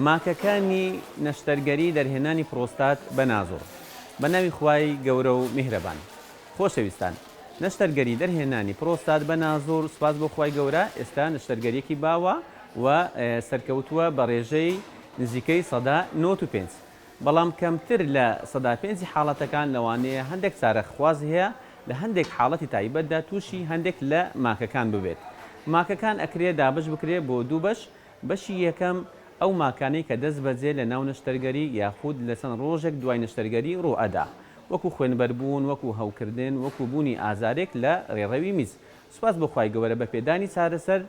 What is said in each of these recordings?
ماکەکانی نەشتەرگەری دەرهێنانی پرۆستات بە نازۆر بە ناوی خوای گەورە و میهرەبان. خۆشەویستان، نەشتەرگەری دەرهێنانی پرۆستات بە نازۆر سوپاس بۆ خوای گەورە ئێستا نەشتەرگەریەکی باوە و سەرکەوتووە بە ڕێژەی نزیکەی سەدا 95. بەڵام کەمتر لە سەدا 5 حاڵەتەکان لەوانەیە هەندێک چارەخواز هەیە لە هەندێک حاڵەتی تایبەتدا تووشی هەندێک لە ماکەکان ببێت. ماکەکان ئەکرێ دابش بکرێت بۆ دوو بەش. بەشی یەکەم ئەو ماکانەی کە دەست بەجێ لە ناو نەشتەرگەری یاخود لە چەند ڕۆژێک دوای نەشتەرگەری ڕوئەدا، وەکو خوێنبەربوون، وەکو هەوکردن، وەکو بوونی ئازارێک لە ڕێڕەوی میز. سوپاس بەخوای گەورە بە پێدانی چارەسەر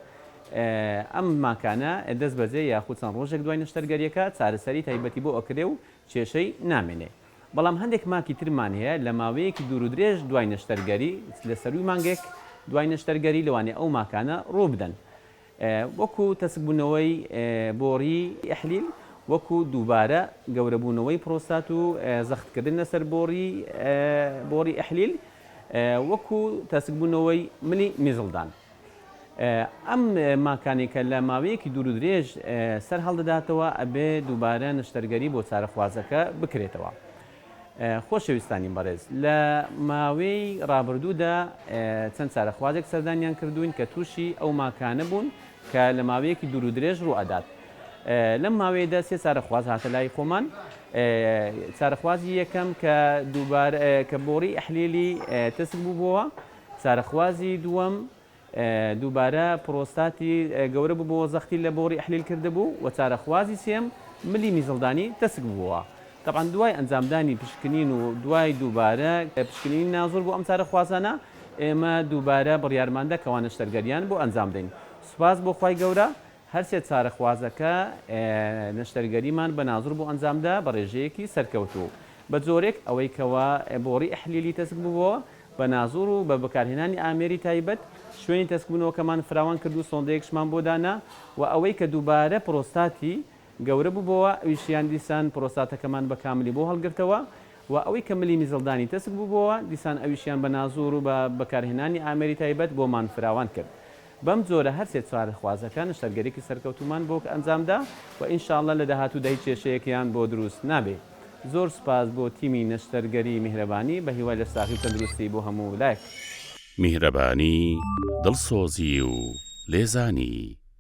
ئەم ماکانە دەست بەجێ یاخود چەند ڕۆژێک دوای نەشتەرگەریەکە چارەسەری تایبەتی بۆ ئەکرێ و کێشەی نامێنێ. بەڵام هەندێک ماکی ترمان هەیە لە ماوەیەکی دوور و درێژ دوای نەشتەرگەری لە سەروی مانگێک دوای نەشتەرگەری لەوانێ ئەو ماکانە ڕوو بدەن، وەکو تەسکبوونەوەی بۆڕی ئەحلیل، وەکو دووبارە گەورەبوونەوەی پرۆستات و زەختکردن لەسەر بۆڕی ئەحلیل، وەکو تەسکبوونەوەی ملی میزڵدان. ئەم ماکانێکە لە ماوەیەکی دوور و درێژ سەر هەڵدەداتەوە ئەبێ دووبارە نەشتەرگەری بۆ چارەخوازەکە بکرێتەوە. خۆشەویستانی بەڕێز، لە ماوەی ڕابردوودا چەند چارەخوازێک سەردانیان کردوین کە تووشی ئەو ماکانە بوون کە لە ماوەیەکی دوور و درێژ ڕوو ئەدات. لەم ماوەیەدا سێ چارەخواز هاتە لای خۆمان. چارەخوازی یەکەم کە بۆڕی ئەحلیلی تەسک بووبەوە، چارەخوازی دووەم دووبارە پرۆستاتی گەورە بووبەوە زەختی لە بۆڕی ئەحلیل کردبوو، و چارەخوازی سێم ملی میزڵدانی تەسک بووەوە. طبعا دوای ئەنجامدانی پشکنین و دوای دووبارە پشکنینی نازۆر بۆ ئەم چارەخوازانە ئێمە دووبارە بڕیارماندا کەوا نەشتەرگەریان بۆ ئەنجام دەین. سوپاس بۆ خوای گەورە، هەر سێ چارەخوازەکە نەشتەرگەریمان بە نازۆر بۆ ئەنجامدا بە ڕێژەیەکی سەرکەوتوو. بە جۆرێک ئەوەی کەوا بۆڕی ئەحلیلی تەسک بووبەوە بە نازۆر و بە بەکارهێنانی ئامێری تایبەت شوێنی تەسکبوونەوەکەمان فراوان کرد و سۆندەیەکشمان بۆ دانا، و ئەوەی کە دووبارە پرۆستاتی گەورە بووبەوە ئەویشیان دیسان پرۆستاتەکەمان بە کاملی بۆ هەڵگرتەوە، و ئەوەی کە ملی میزڵدانی تەسک بووبەوە دیسان ئەویشیان بە نازۆر و بە بەکارهێنانی ئامێری تایبەت بۆمان فراوان کرد. بەم جۆرە هەر سێ چارەخوازەکە نەشتەرگەریەکی سەرکەوتومان بۆ ئەنجامدا، و ئینشاءڵڵا لە داهاتوودا هیچ کێشەیەکیان بۆ دروست نابێ. زۆر سوپاس بۆ تیمی نەشتەرگەری میهرەبانی، بە هیوای لە ساحی تەندروستی بۆ هەموو لایەک. میهرەبانی، دڵسۆزی و لێزانی.